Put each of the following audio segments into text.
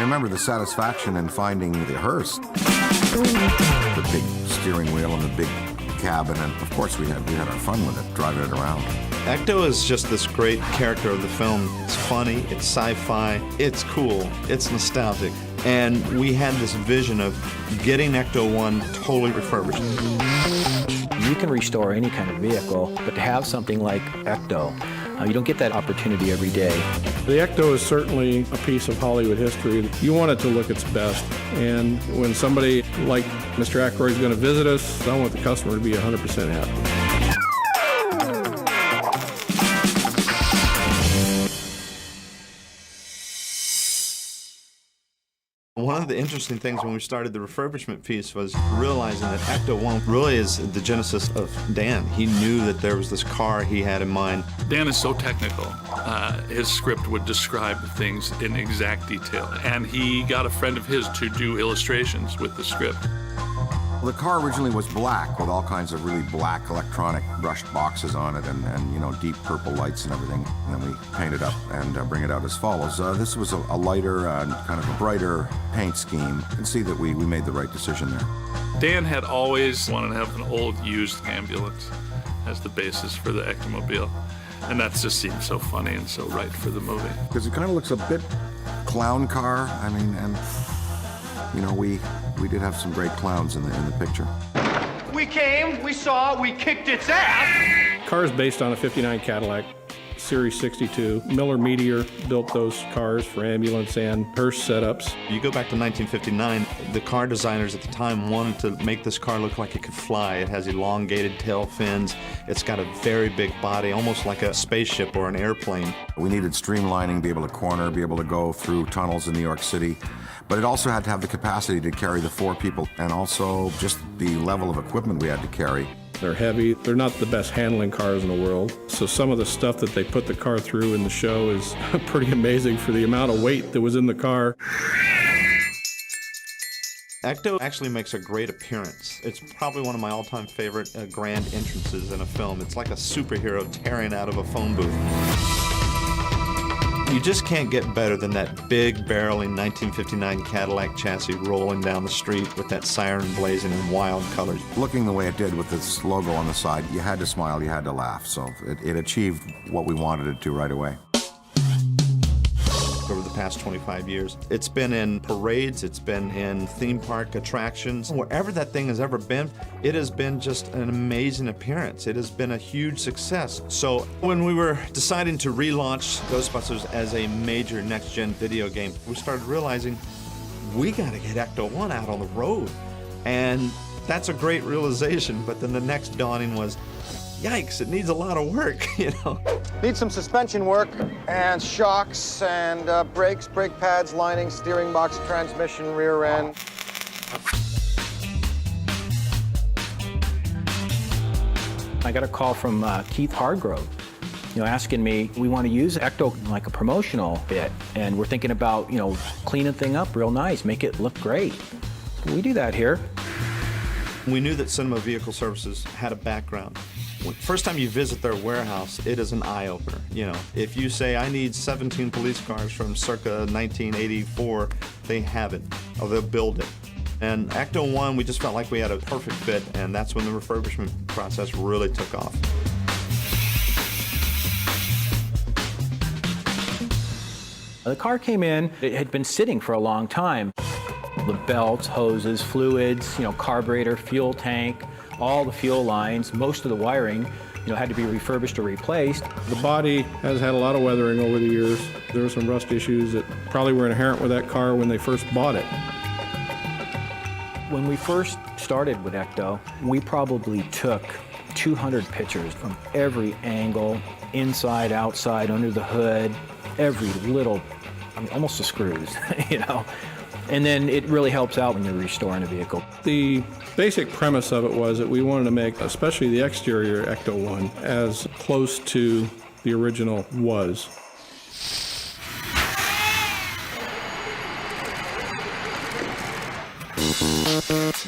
remember the satisfaction in finding the hearse. The big steering wheel and the big cabin, and of course we had our fun with it, driving it around. Ecto is just this great character of the film. It's funny, it's sci-fi, it's cool, it's nostalgic. And we had this vision of getting Ecto 1 totally refurbished. You can restore any kind of vehicle, but to have something like Ecto, you don't get that opportunity every day. The Ecto is certainly a piece of Hollywood history. You want it to look its best. And when somebody like Mr. Aykroyd is going to visit us, I want the customer to be 100% happy. One of the interesting things when we started the refurbishment piece was realizing that Ecto 1 really is the genesis of Dan. He knew that there was this car he had in mind. Dan is so technical. His script would describe things in exact detail. And he got a friend of his to do illustrations with the script. The car originally was black with all kinds of really black electronic brushed boxes on it and you know, deep purple lights and everything. And then we paint it up and bring it out as follows. This was a lighter, kind of a brighter paint scheme. You can see that we made the right decision there. Dan had always wanted to have an old used ambulance as the basis for the Ectomobile. And that just seemed so funny and so right for the movie. Because it kind of looks a bit clown car. I mean, and you know, we did have some great clowns in the picture. We came, we saw, we kicked its ass. Car is based on a '59 Cadillac, Series 62. Miller Meteor built those cars for ambulance and hearse setups. You go back to 1959, the car designers at the time wanted to make this car look like it could fly. It has elongated tail fins. It's got a very big body, almost like a spaceship or an airplane. We needed streamlining, be able to corner, be able to go through tunnels in New York City. But it also had to have the capacity to carry the 4 people and also just the level of equipment we had to carry. They're heavy. They're not the best handling cars in the world. So some of the stuff that they put the car through in the show is pretty amazing for the amount of weight that was in the car. Ecto actually makes a great appearance. It's probably one of my all-time favorite grand entrances in a film. It's like a superhero tearing out of a phone booth. You just can't get better than that big barreling 1959 Cadillac chassis rolling down the street with that siren blazing in wild colors. Looking the way it did with this logo on the side, you had to smile, you had to laugh. So it achieved what we wanted it to right away. Over the past 25 years. It's been in parades, it's been in theme park attractions. Wherever that thing has ever been, it has been just an amazing appearance. It has been a huge success. So when we were deciding to relaunch Ghostbusters as a major next-gen video game, we started realizing we gotta get Ecto 1 out on the road. And that's a great realization, but then the next dawning was, yikes, it needs a lot of work, you know. Needs some suspension work and shocks and brakes, brake pads, lining, steering box, transmission, rear end. I got a call from Keith Hargrove, asking me, we want to use Ecto like a promotional bit, and we're thinking about, cleaning thing up real nice, make it look great. We do that here. We knew that Cinema Vehicle Services had a background. First time you visit their warehouse, it is an eye-opener. If you say, I need 17 police cars from circa 1984, they have it, or they'll build it. And Ecto 1, we just felt like we had a perfect fit, and that's when the refurbishment process really took off. The car came in, it had been sitting for a long time. The belts, hoses, fluids, carburetor, fuel tank, all the fuel lines, most of the wiring, had to be refurbished or replaced. The body has had a lot of weathering over the years. There were some rust issues that probably were inherent with that car when they first bought it. When we first started with Ecto, we probably took 200 pictures from every angle, inside, outside, under the hood, every little, almost the screws, And then it really helps out when you're restoring a vehicle. The basic premise of it was that we wanted to make, especially the exterior Ecto 1, as close to the original was.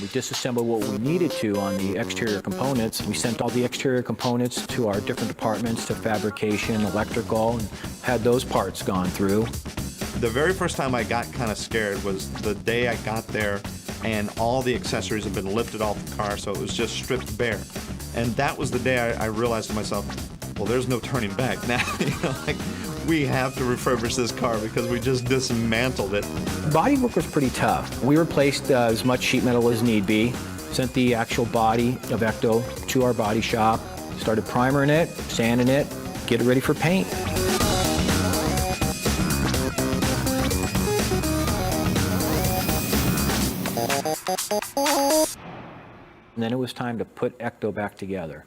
We disassembled what we needed to on the exterior components. We sent all the exterior components to our different departments, to fabrication, electrical, and had those parts gone through. The very first time I got kind of scared was the day I got there and all the accessories had been lifted off the car, so it was just stripped bare. And that was the day I realized to myself, well, there's no turning back now. Like, we have to refurbish this car because we just dismantled it. Body work was pretty tough. We replaced as much sheet metal as need be, sent the actual body of Ecto to our body shop, started primering it, sanding it, get it ready for paint. And then it was time to put Ecto back together.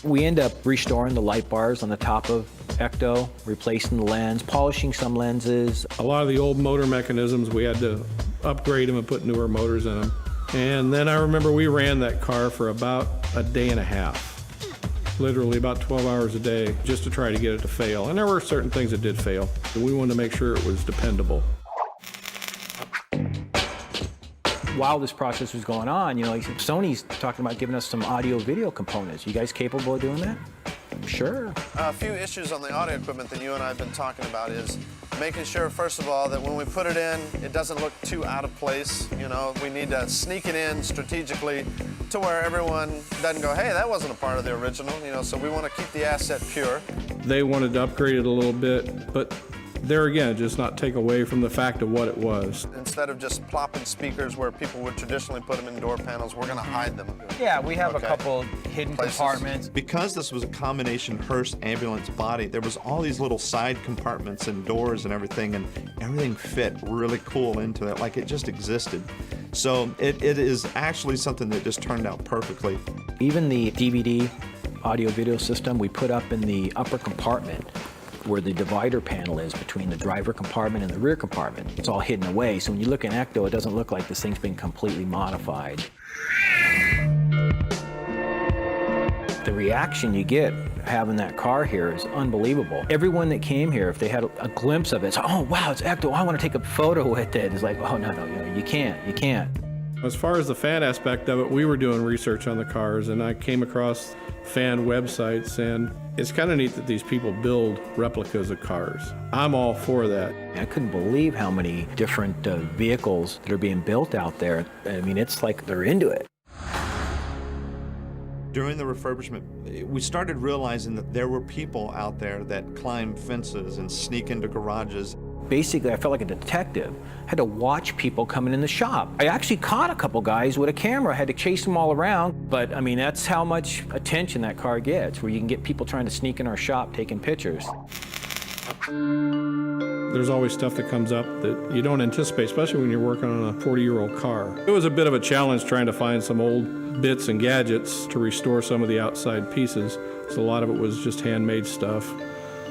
We end up restoring the light bars on the top of Ecto, replacing the lens, polishing some lenses. A lot of the old motor mechanisms, we had to upgrade them and put newer motors in them. And then I remember we ran that car for about a day and a half, literally about 12 hours a day, just to try to get it to fail. And there were certain things that did fail. We wanted to make sure it was dependable. While this process was going on, you know, Sony's talking about giving us some audio-video components. You guys capable of doing that? Sure. A few issues on the audio equipment that you and I have been talking about is making sure, first of all, that when we put it in, it doesn't look too out of place. You know, we need to sneak it in strategically to where everyone doesn't go, hey, that wasn't a part of the original, you know, so we want to keep the asset pure. They wanted to upgrade it a little bit, but there again, just not take away from the fact of what it was. Instead of just plopping speakers where people would traditionally put them in door panels, we're going to hide them. Yeah, we have a couple hidden Places. compartments. Because this was a combination hearse ambulance body, there was all these little side compartments and doors and everything fit really cool into it, like it just existed. So it is actually something that just turned out perfectly. Even the DVD audio-video system we put up in the upper compartment where the divider panel is between the driver compartment and the rear compartment. It's all hidden away, so when you look in Ecto, it doesn't look like this thing's been completely modified. The reaction you get having that car here is unbelievable. Everyone that came here, if they had a glimpse of it, it's, oh wow, it's Ecto, I want to take a photo with it. It's like, oh no, you can't. As far as the fan aspect of it, we were doing research on the cars, and I came across fan websites, and it's kind of neat that these people build replicas of cars. I'm all for that. I couldn't believe how many different vehicles that are being built out there. I mean, it's like they're into it. During the refurbishment, we started realizing that there were people out there that climb fences and sneak into garages. Basically, I felt like a detective. I had to watch people coming in the shop. I actually caught a couple guys with a camera. I had to chase them all around. But, I mean, that's how much attention that car gets, where you can get people trying to sneak in our shop taking pictures. There's always stuff that comes up that you don't anticipate, especially when you're working on a 40-year-old car. It was a bit of a challenge trying to find some old bits and gadgets to restore some of the outside pieces. So a lot of it was just handmade stuff.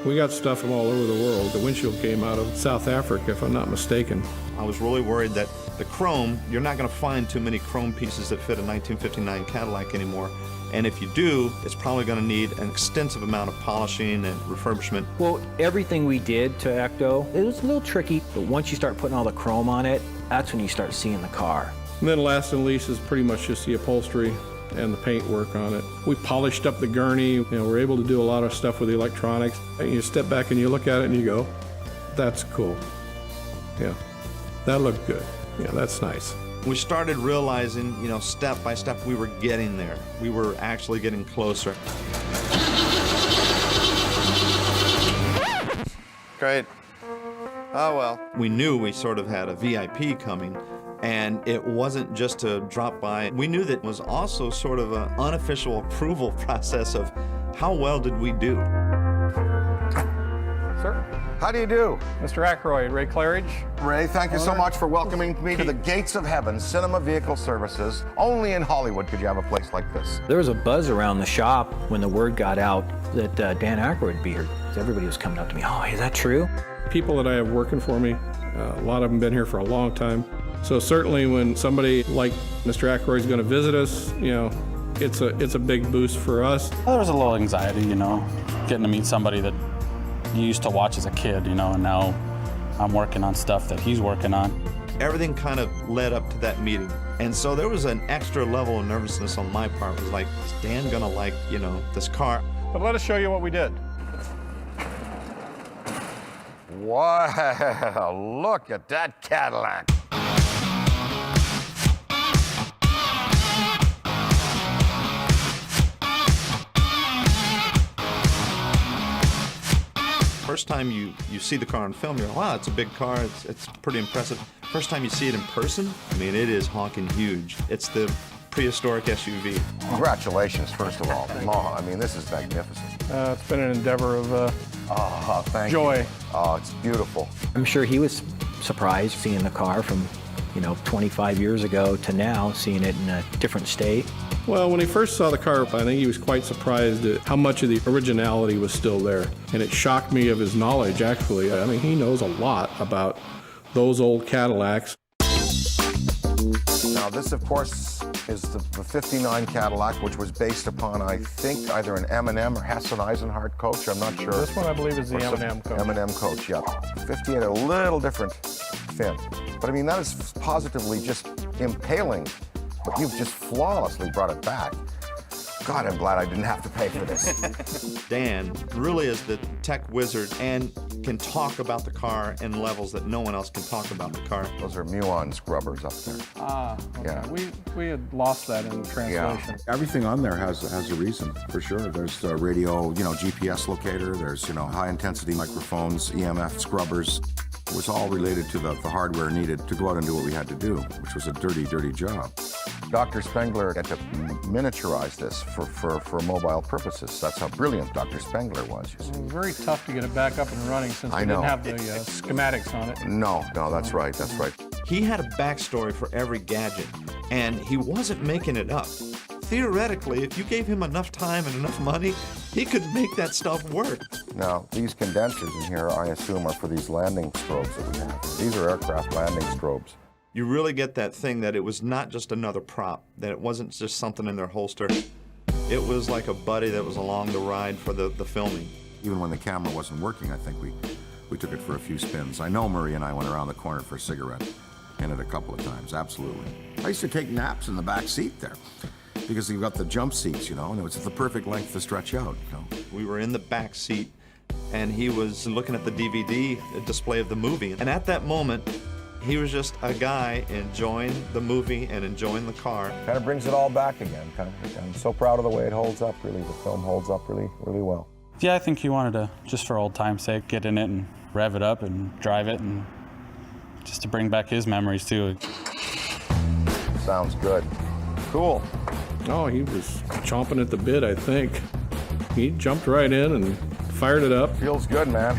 We got stuff from all over the world. The windshield came out of South Africa, if I'm not mistaken. I was really worried that the chrome, you're not going to find too many chrome pieces that fit a 1959 Cadillac anymore. And if you do, it's probably going to need an extensive amount of polishing and refurbishment. Well, everything we did to Ecto, it was a little tricky, but once you start putting all the chrome on it, that's when you start seeing the car. And then last and least is pretty much just the upholstery and the paint work on it. We polished up the gurney. You know, we're able to do a lot of stuff with the electronics. And you step back and you look at it and you go, that's cool. Yeah, that looked good. Yeah, that's nice. We started realizing, you know, step by step, we were getting there. We were actually getting closer. Great. Oh, well. We knew we sort of had a VIP coming, and it wasn't just to drop by. We knew that it was also sort of an unofficial approval process of how well did we do. Sir, How do you do? Mr. Aykroyd, Ray Claridge. Ray, thank you so much for welcoming me to the gates of heaven, Cinema Vehicle Services. Only in Hollywood could you have a place like this. There was a buzz around the shop when the word got out that Dan Aykroyd would be here. Everybody was coming up to me, oh, is that true? People that I have working for me, a lot of them been here for a long time. So certainly when somebody like Mr. Aykroyd is going to visit us, you know, it's a big boost for us. There was a little anxiety, you know, getting to meet somebody that you used to watch as a kid, you know, and now I'm working on stuff that he's working on. Everything kind of led up to that meeting. And so there was an extra level of nervousness on my part. It was like, is Dan gonna like, you know, this car? But let us show you what we did. Wow, look at that Cadillac. First time you see the car on film, you're like, wow, it's a big car, it's pretty impressive. First time you see it in person, I mean, it is honking huge. It's the prehistoric SUV. Congratulations, first of all. I mean, this is magnificent. It's been an endeavor of Thank joy. you. Oh, it's beautiful. I'm sure he was surprised seeing the car from, 25 years ago to now, seeing it in a different state. Well, when he first saw the car, I think he was quite surprised at how much of the originality was still there. And it shocked me of his knowledge, actually. I mean, he knows a lot about those old Cadillacs. Now, this, of course, is the 59 Cadillac, which was based upon, I think, either an M&M or Hess and Eisenhardt coach. I'm not sure. This one, I believe, is the Or some M&M coach. M&M coach, yeah. 58, a little different fin. But I mean, that is positively just impaling. But you've just flawlessly brought it back. God, I'm glad I didn't have to pay for this. Dan really is the tech wizard and can talk about the car in levels that no one else can talk about the car. Those are Muon scrubbers up there. Ah, okay. Yeah. We had lost that in translation. Everything on there has a reason, for sure. There's a radio, GPS locator. There's, high-intensity microphones, EMF scrubbers. It was all related to the hardware needed to go out and do what we had to do, which was a dirty, dirty job. Dr. Spengler had to miniaturize this for mobile purposes. That's how brilliant Dr. Spengler was, you see. It was very tough to get it back up and running since we I know. didn't have the schematics on it. No, that's right. He had a backstory for every gadget, and he wasn't making it up. Theoretically, if you gave him enough time and enough money, he could make that stuff work. Now, these condensers in here, I assume, are for these landing strobes that we have. These are aircraft landing strobes. You really get that thing that it was not just another prop, that it wasn't just something in their holster. It was like a buddy that was along the ride for the filming. Even when the camera wasn't working, I think we took it for a few spins. I know Murray and I went around the corner for a cigarette. In it a couple of times, absolutely. I used to take naps in the back seat there because you've got the jump seats, and it was the perfect length to stretch out, We were in the back seat, and he was looking at the DVD display of the movie. And at that moment, he was just a guy enjoying the movie and enjoying the car. Kind of brings it all back again. I'm so proud of the way it holds up, really. The film holds up really, really well. Yeah, I think he wanted to, just for old time's sake, get in it and rev it up and drive it, and just to bring back his memories too. Sounds good. Cool. Oh, he was chomping at the bit, I think. He jumped right in and fired it up. Feels good, man.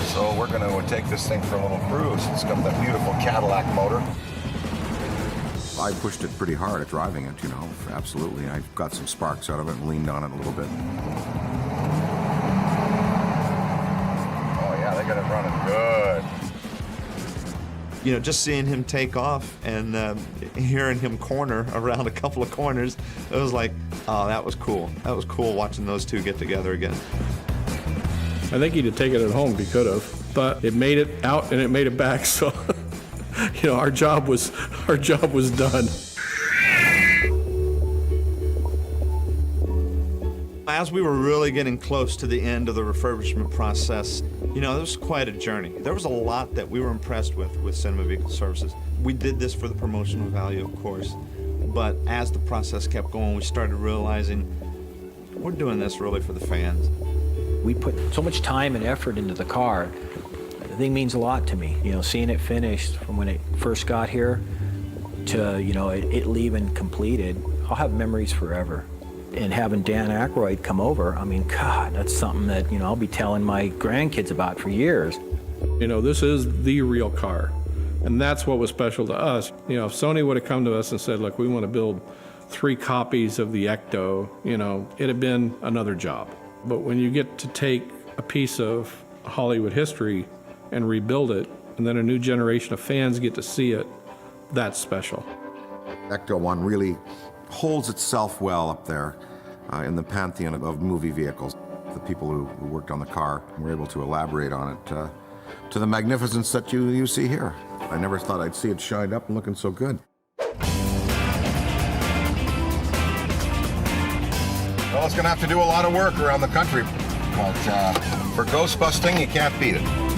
So we're going to take this thing for a little cruise. It's got that beautiful Cadillac motor. I pushed it pretty hard at driving it, absolutely. I got some sparks out of it and leaned on it a little bit. Oh, yeah, they got it running good. Just seeing him take off and hearing him corner around a couple of corners, it was like, oh, that was cool. That was cool watching those two get together again. I think he'd have taken it home if he could have, but it made it out and it made it back, so our job was done. As we were really getting close to the end of the refurbishment process, it was quite a journey. There was a lot that we were impressed with Cinema Vehicle Services. We did this for the promotional value, of course, but as the process kept going, we started realizing we're doing this really for the fans. We put so much time and effort into the car. The thing means a lot to me. Seeing it finished from when it first got here to, it leaving completed, I'll have memories forever. And having Dan Aykroyd come over, God, that's something that, I'll be telling my grandkids about for years. This is the real car. And that's what was special to us. If Sony would have come to us and said, look, we want to build 3 copies of the Ecto, it'd have been another job. But when you get to take a piece of Hollywood history and rebuild it, and then a new generation of fans get to see it, that's special. Ecto 1 really holds itself well up there in the pantheon of movie vehicles. The people who worked on the car were able to elaborate on it to the magnificence that you see here. I never thought I'd see it shined up and looking so good. Well, it's going to have to do a lot of work around the country. But for ghost busting, you can't beat it.